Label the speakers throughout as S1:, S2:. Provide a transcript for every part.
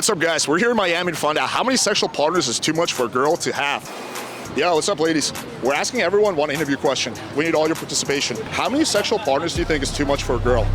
S1: What's up, guys? We're here in Miami to find out how many sexual partners is too much for a girl to have. Yeah, what's up, ladies? We're asking everyone one interview question. We need all your participation. How many sexual partners do you think is too much for a girl?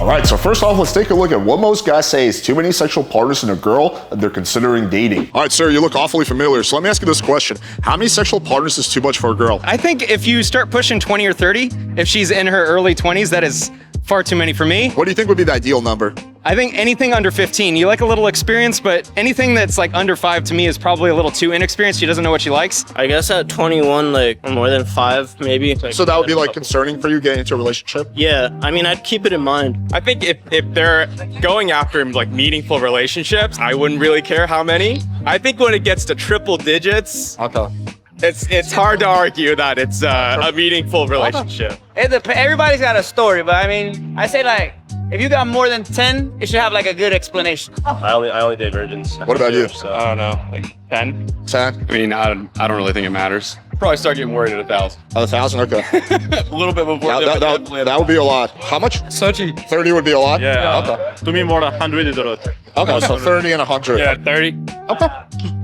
S1: All right, so first off, let's take a look at what most guys say is too many sexual partners in a girl that they're considering dating. All right, sir, you look awfully familiar, so let me ask you this question. How many sexual partners is too much for a girl?
S2: I think if you start pushing 20 or 30, if she's in her early 20s, that is far too many for me.
S1: What do you think would be the ideal number?
S2: I think anything under 15. You like a little experience, but anything that's like under 5 to me is probably a little too inexperienced. She doesn't know what she likes.
S3: I guess at 21, like more than 5, maybe.
S1: So that would be like concerning for you getting into a relationship?
S3: Yeah, I mean, I'd keep it in mind.
S4: I think if they're going after like meaningful relationships, I wouldn't really care how many. I think when it gets to triple digits,
S1: Okay.
S4: it's hard to argue that it's a meaningful relationship.
S5: Everybody's got a story, but I mean, I say like, if you got more than 10, it should have like a good explanation.
S3: I only date virgins.
S1: What about you?
S3: So.
S4: I don't know, like 10?
S1: 10?
S4: I mean, I don't really think it matters. Probably start getting worried at 1,000.
S1: 1,000? Okay.
S4: A little bit before.
S1: That would be a lot. How much?
S4: 30.
S1: 30 would be a lot?
S4: Yeah.
S1: Okay.
S4: To me, more than 100 is a lot.
S1: Okay, so 30 and 100.
S4: Yeah, 30.
S1: Okay.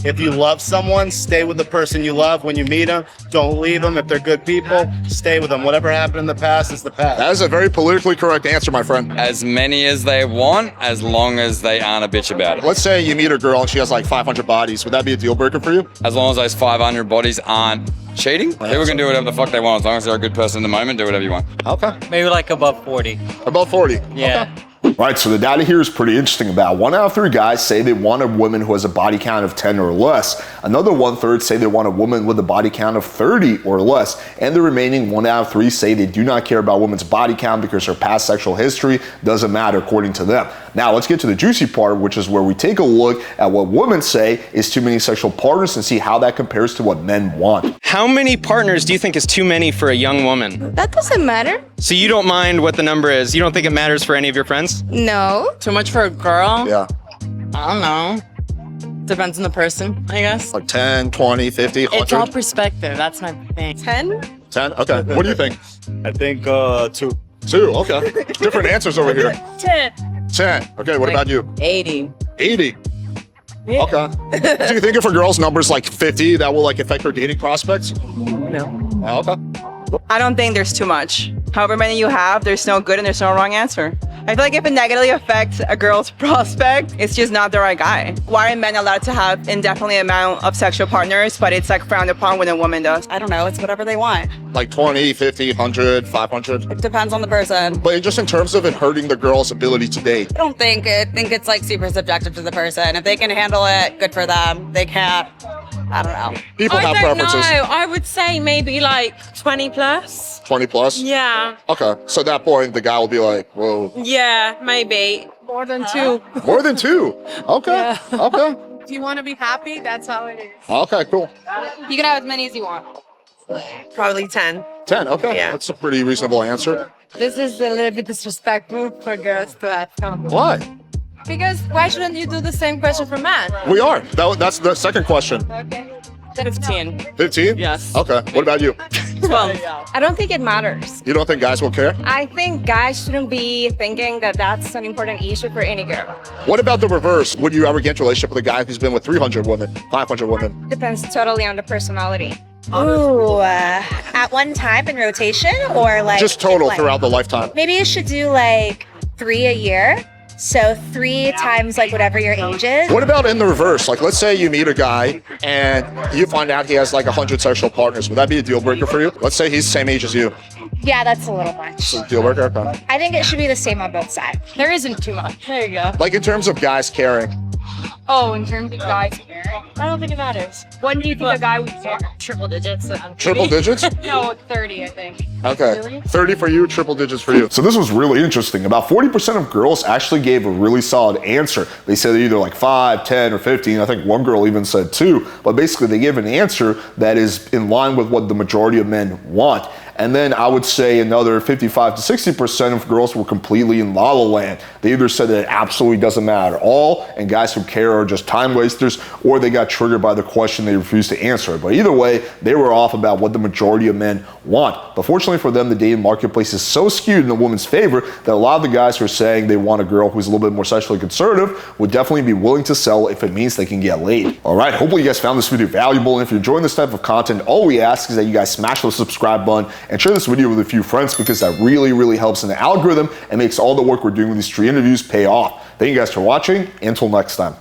S6: If you love someone, stay with the person you love when you meet them. Don't leave them. If they're good people, stay with them. Whatever happened in the past is the past.
S1: That is a very politically correct answer, my friend.
S7: As many as they want, as long as they aren't a bitch about it.
S1: Let's say you meet a girl and she has like 500 bodies. Would that be a deal breaker for you?
S7: As long as those 500 bodies aren't cheating, people can do whatever the fuck they want. As long as they're a good person in the moment, do whatever you want.
S1: Okay.
S5: Maybe like above 40.
S1: About 40?
S5: Yeah.
S1: Okay. Right, so the data here is pretty interesting. About 1 out of 3 guys say they want a woman who has a body count of 10 or less. Another 1/3 say they want a woman with a body count of 30 or less. And the remaining 1 out of 3 say they do not care about a woman's body count because her past sexual history doesn't matter according to them. Now let's get to the juicy part, which is where we take a look at what women say is too many sexual partners and see how that compares to what men want.
S2: How many partners do you think is too many for a young woman?
S8: That doesn't matter.
S2: So you don't mind what the number is? You don't think it matters for any of your friends?
S8: No.
S9: Too much for a girl?
S1: Yeah.
S9: I don't know. Depends on the person, I guess.
S1: Like 10, 20, 50, 100?
S9: It's all perspective. That's my thing.
S8: 10?
S1: 10? Okay. What do you think?
S6: I think 2.
S1: 2, okay. Different answers over here.
S9: 10.
S1: 10. Okay, what about you?
S9: 80.
S1: 80.
S9: Yeah.
S1: Okay. Do you think if a girl's number's like 50, that will like affect her dating prospects?
S9: No.
S1: Okay.
S10: I don't think there's too much. However many you have, there's no good and there's no wrong answer. I feel like if it negatively affects a girl's prospect, it's just not the right guy. Why are men allowed to have indefinite amount of sexual partners, but it's like frowned upon when a woman does?
S9: I don't know. It's whatever they want.
S1: Like 20, 50, 100, 500?
S9: It depends on the person.
S1: But just in terms of it hurting the girl's ability to date.
S9: I don't think it. I think it's like super subjective to the person. If they can handle it, good for them. They can't. I don't know.
S1: People have preferences.
S11: I would say maybe like 20 plus.
S1: 20 plus?
S11: Yeah.
S1: Okay. So at that point, the guy will be like, whoa.
S11: Yeah, maybe. More than 2.
S1: More than 2? Okay.
S11: Yeah.
S1: Okay.
S11: If you want to be happy, that's how it is.
S1: Okay, cool.
S11: You can have as many as you want.
S9: Probably 10.
S1: 10, okay.
S9: Yeah.
S1: That's a pretty reasonable answer.
S11: This is a little bit disrespectful for girls to ask.
S1: Why?
S11: Because why shouldn't you do the same question for men?
S1: We are. That's the second question.
S11: Okay.
S9: 15.
S1: 15?
S9: Yes.
S1: Okay. What about you?
S9: 12.
S8: I don't think it matters.
S1: You don't think guys will care?
S8: I think guys shouldn't be thinking that that's an important issue for any girl.
S1: What about the reverse? Would you ever get into a relationship with a guy who's been with 300 women, 500 women?
S8: Depends totally on the personality.
S12: Ooh, at one time in rotation or like?
S1: Just total
S12: like,
S1: throughout the lifetime.
S12: Maybe you should do like 3 a year. So 3 times like whatever your age is.
S1: What about in the reverse? Like, let's say you meet a guy and you find out he has like 100 sexual partners. Would that be a deal breaker for you? Let's say he's the same age as you.
S12: Yeah, that's a little much.
S1: So deal breaker? Okay.
S12: I think it should be the same on both sides.
S11: There isn't too much. There you go.
S1: Like in terms of guys caring.
S11: Oh, in terms of guys caring? I don't think it matters. When do you think a guy would care? Triple digits.
S1: Triple digits?
S11: No, 30, I think.
S1: Okay.
S11: Really?
S1: 30 for you, triple digits for you. So this was really interesting. About 40% of girls actually gave a really solid answer. They said either like 5, 10, or 15. I think one girl even said 2. But basically they gave an answer that is in line with what the majority of men want. And then I would say another 55 to 60% of girls were completely in La La Land. They either said that it absolutely doesn't matter at all, and guys who care are just time wasters, or they got triggered by the question, they refused to answer it. But either way, they were off about what the majority of men want. But fortunately for them, the dating marketplace is so skewed in the woman's favor that a lot of the guys who are saying they want a girl who's a little bit more sexually conservative would definitely be willing to sell if it means they can get laid. All right, hopefully you guys found this video valuable, and if you're enjoying this type of content, all we ask is that you guys smash the subscribe button and share this video with a few friends, because that really helps in the algorithm and makes all the work we're doing with these 3 interviews pay off. Thank you guys for watching. Until next time.